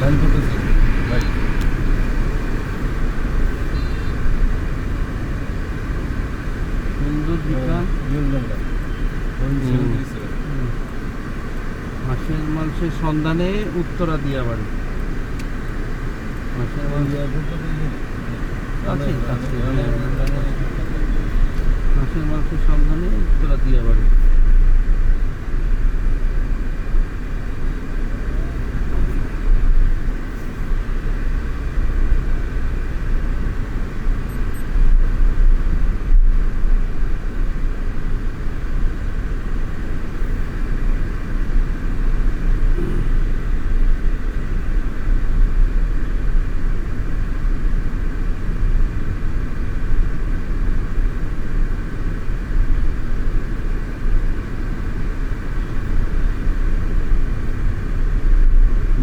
Line করতেছি ভাই। সুন্দর বিকাল। হাঁসের মাংসের সন্ধানে উত্তরা দিয়া বাড়ি। হাঁসের মাংস আছে কাছে, হাঁসের মাংসের সন্ধানে উত্তরা দিয়া বাড়ি।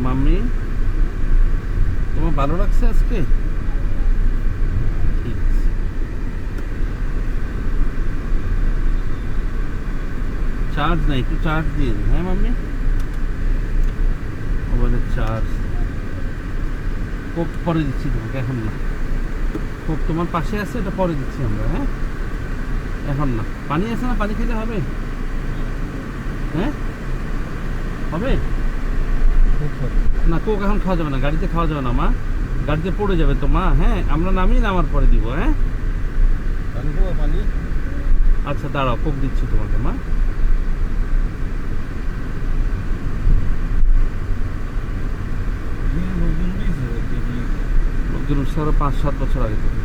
মাম্মি, তোমার ভালো লাগছে আজকে? ঠিক আছে। চার্জ নাই, একটু চার্জ দিন। হ্যাঁ মাম্মি, মোবাইলের চার্জ কোক পরে দিচ্ছি তোমাকে, এখন না। কোক তোমার পাশে আছে, এটা পরে দিচ্ছি আমরা। হ্যাঁ, এখন না। পানি আছে না? পানি খেলে হবে? হ্যাঁ হবে না। কোক এখন খাওয়া যাবে না, গাড়িতে খাওয়া যাবে না মা, গাড়িতে পড়ে যাবে তো মা। হ্যাঁ, আমরা নামিয়ে নামার পরে দিব। হ্যাঁ পানি। আচ্ছা দাঁড়াও, কোক দিচ্ছি তোমাকে মা। লোকজন উঠছে আরো 5-7 বছর আগে থেকে।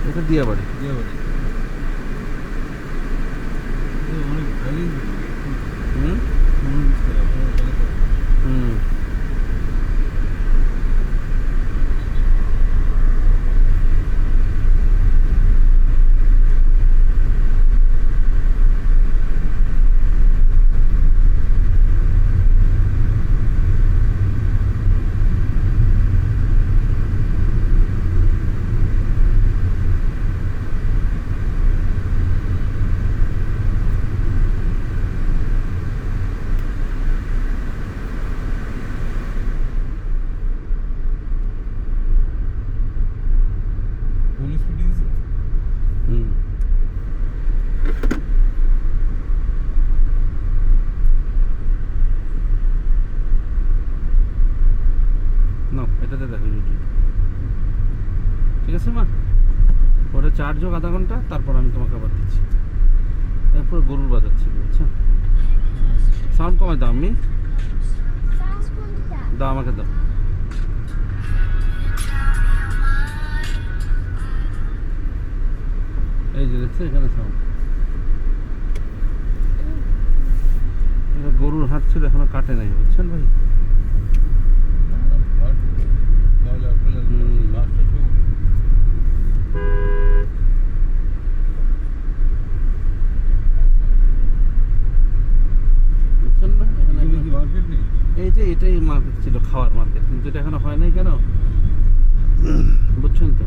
এটা দিয়া বাড়ি। এটাতে দেখো ইউটিউব। ঠিক আছে মা, পরে চার্জ হোক আধা ঘন্টা, তারপর আমি তোমাকে আবার দিচ্ছি। এরপর গরুর বাজাচ্ছি, বুঝছেন? সাউন্ড কমাই দাও। আমি দাও, আমাকে দাও। এই যে দেখছো এখানে সাউন্ড। গরুর হাট ছিল, এখনো কাটে নাই, বুঝছেন ভাই? এটাই মার্কেট ছিল, খাওয়ার মার্কেট, কিন্তু এটা এখনো হয় নাই। কেন বুঝছেন তো?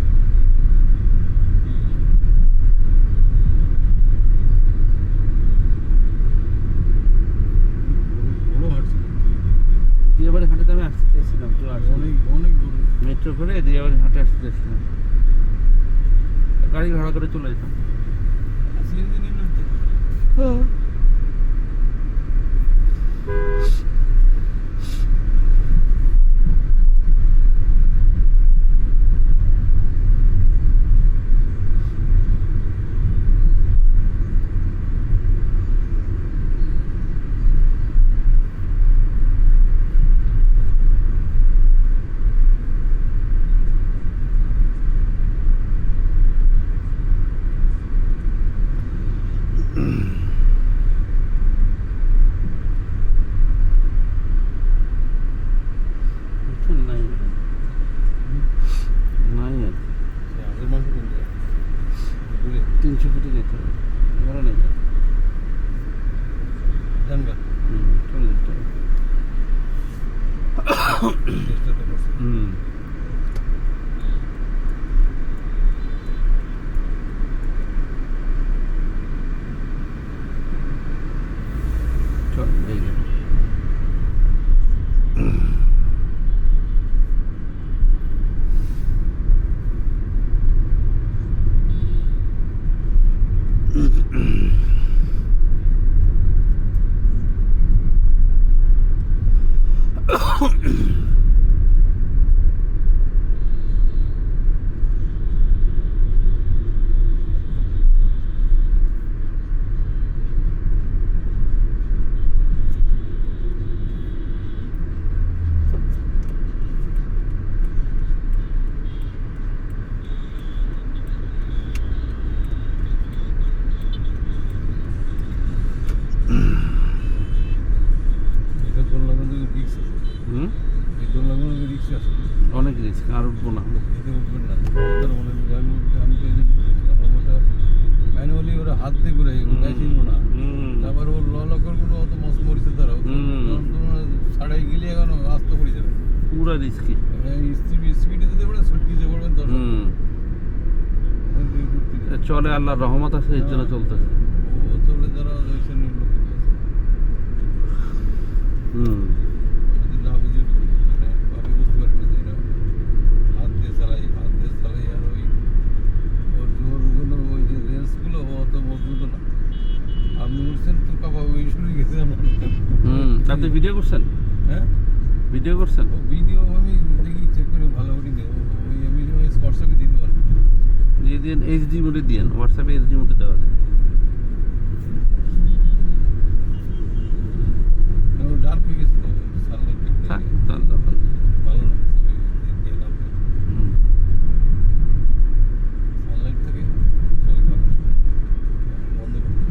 দিয়াবাড়ি হাটে আমি আসতে চাইছিলাম, তো মেট্রো করে দিয়াবাড়ি হাটে আসতে চাইছিলাম, গাড়ি ভাড়া করে চলে যেতাম। নাই আর 300 ফিটে যেতে হবে, এবারে নেই। চেষ্টা তো করছি। হুম চল এই যে। এটা দোল লাগানো রিক্স আছে। হুম এই দোল লাগানো রিক্স আছে। অনেক রিস্ক আর উঠবো না। এতে উঠবেন না। ওদের মনে হয় আমি তো এই জন্য বলছি, আমার ওটা ম্যানুয়ালি ওরা হাত দিয়ে ঘুরে মেশিনও না। তারপর ওর লকরগুলো অত মস্ত মরিছে তারাও ছাড়াই গেলে এখন আস্তে পড়ে যাবে। পুরা রিস্কি। স্পিডে যদি পড়ে ছটকিতে পড়বেন দর্শক। চলে আল্লাহর রহমত আছে এর জন্য চলতেছে। ও চলে যারা ওইসব নির্ভর করতেছে। হুম যদি না বুঝে মানে আমি বুঝতে পারি না যে এরা হাত দিয়ে চালাই আর ওর জোর গুলো ওই যে রেঞ্জগুলো অত মজবুত না। আপনি উঠছেন তো কাবা ওই শুরু গেছে আমার। আপনি ভিডিও করছেন? হ্যাঁ ভিডিও করছেন? ও ভিডিও আমি দেখি চেক করে ভালো করে দিই। ওই আমি হোয়াটসঅ্যাপে দিতে পারি। দিয়ে দিন এইচডি মোডে দিয়েন, হোয়াটসঅ্যাপে এইচডি মোডে দেওয়া যায়। ডার্ক হয়ে গেছে তো সানলাইট থাক তার দরকার নেই। ভালো না দিয়ে লাভ নেই। হুম। সানলাইট থেকে ছবি ভালো বন্ধ করে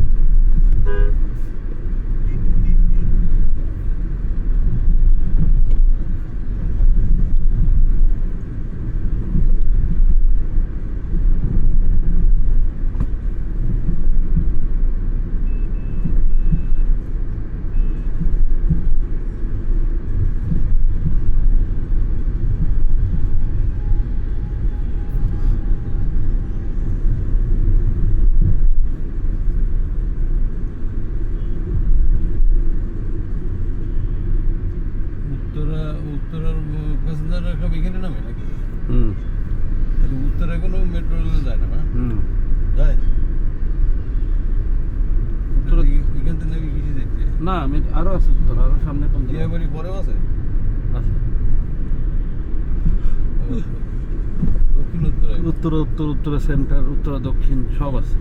উত্তরার প্যাসেঞ্জার সব এখানে নামে নাকি? হুম তাহলে উত্তরা কোনো মেট্রো রেলে যায় না? হুম যায় উত্তরা এখান থেকে নাকি কিছু দেখছে না আমি আরো আছে উত্তর, আরো সামনে কোন দিকে দিয়াবাড়ি পরেও আছে। আছে? দক্ষিণ উত্তরায় উত্তর সেন্টার, উত্তর দক্ষিণ সব আছে।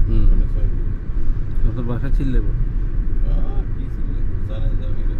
হুম তোর বাসা চিল্লে বল। কি ছিল জানে যাবি রে।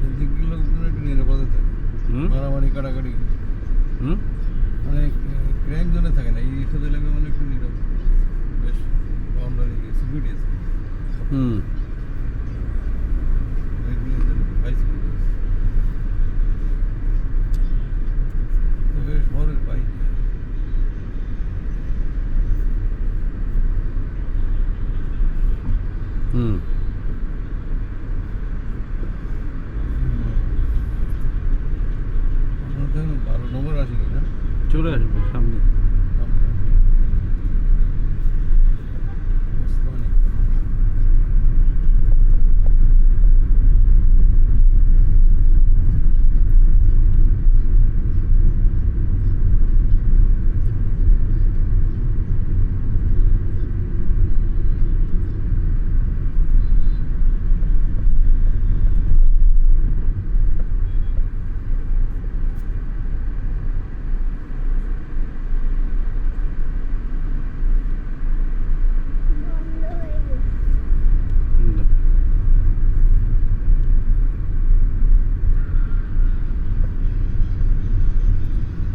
এদিকগুলো একটু নিরাপদে থাকে। মারামারি কাটাকাটি হুম মানে ক্রাইম জোনে থাকে না। এই সব এলাকা মানে একটু নিরাপদ, বেশ বাউন্ডারি সিকিউরিটি আছে। হুম হাই সিকিউরিটি আছে। তবে শহরের বাইক হুম আপনার তো 12 নম্বর আসেনি না? চলে আসবে সামনে। ওসমানী।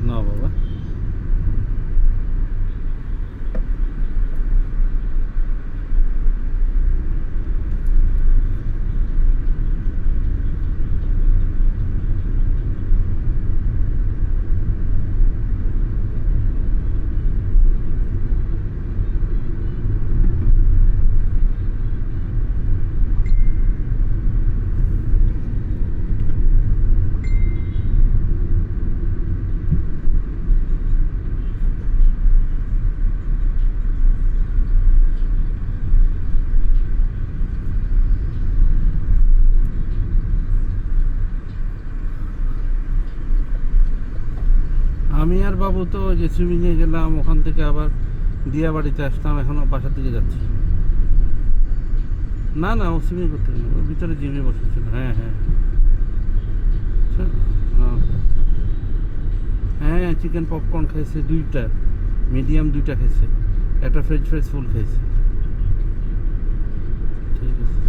না বাবা, আমি আর বাবু তো ওই যে সুইমিংয়ে গেলাম, ওখান থেকে আবার দিয়াবাড়িতে আসলাম, এখনও বাসার দিকে যাচ্ছি। না না, ও সুইমিং করতে গেল, ওর ভিতরে জিমে বসেছিল। হ্যাঁ হ্যাঁ আচ্ছা, হ্যাঁ চিকেন পপকর্ন খাইছে দুইটা, মিডিয়াম দুইটা খাইছে, একটা ফ্রেঞ্চ ফ্রাইস ফুল খাইছে। ঠিক আছে।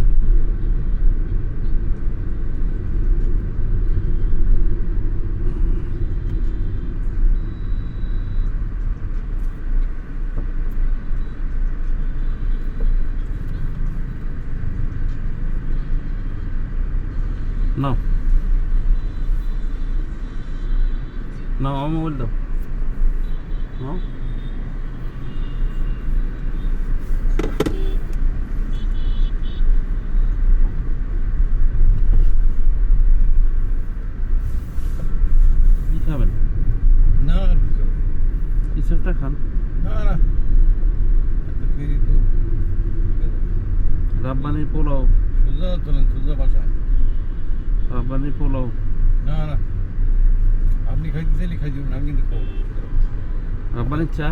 নাও নাও, আমার মোবাইল দাও। নাও। কি খাবেন? না আর কি করব? কিছু একটা খান। না না, এত ফেরি তো রাব্বানি পোলাও, সোজা চলেন, সোজা বাসায়। রাব্বানি পোলাও। না না, আপনি খাইতে চাইলে খাই দিবেন, আমি কিন্তু খাবো। রাব্বানির চা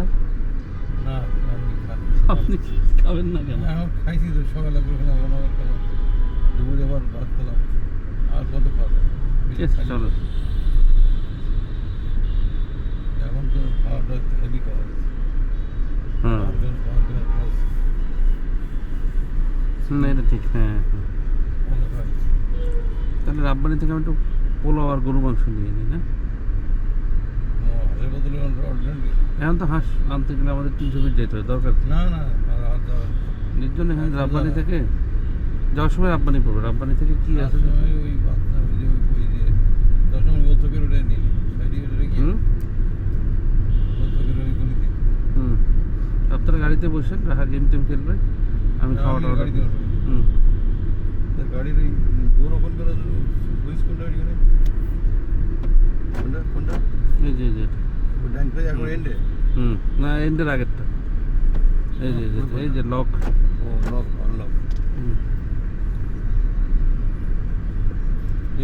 না, আপনি খান। আপনি খাবেন না কেন? এখন খাইছি তো, সকালে খেলাম, আবার খেলাম, দুপুরে আবার ভাত খেলাম, আর কত খাওয়া যায়? ঠিক আছে, চলো। এখন তো খাওয়াটা একটু হেভি খাওয়া যাচ্ছে। হ্যাঁ না, এটা ঠিক। হ্যাঁ হ্যাঁ। তাহলে রাব্বানি থেকে আমি একটু পোলাও আর গরু মাংস নিয়ে নিই না? হাঁসের বদলে অল্টারনেটিভ। এখন তো হাঁস আনতে গেলে আমাদের 300 ফিট যেতে হবে, দরকার কি? না না, আর আর যাওয়ার এর জন্য এখানে আচ্ছা, রাব্বানি দাদা। থেকে যাওয়ার সময় রাব্বানি পড়বে। রাব্বানি থেকে কি আছে? সময় ওই বাচ্চা ওই যে ওই যে দশমী গোথকের ওটা নিলি সাইডে ওটা কি হুম গোথকের ওই গলিতে। হুম, আপনারা গাড়িতে বসেন, রাহা গেম টেম খেলবে, আমি না, খাওয়াটা আমি অর্ডার গাড়িতে করি। বসবো। হুম, তার গাড়ির ওই ডোর ওপেন করে সুইচ কোনটা ওইখানে কোনটা কোনটা এই যে ওই ডান সাইড এখন এন্ডে। হুম, না এন্ডের আগেরটা, এই যে লক। ও লক আনলক।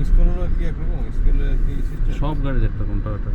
স্কুলের কি একরকম, স্কুলের কি সিস্টেম? সব গাড়ির একটা কোনটা ওটা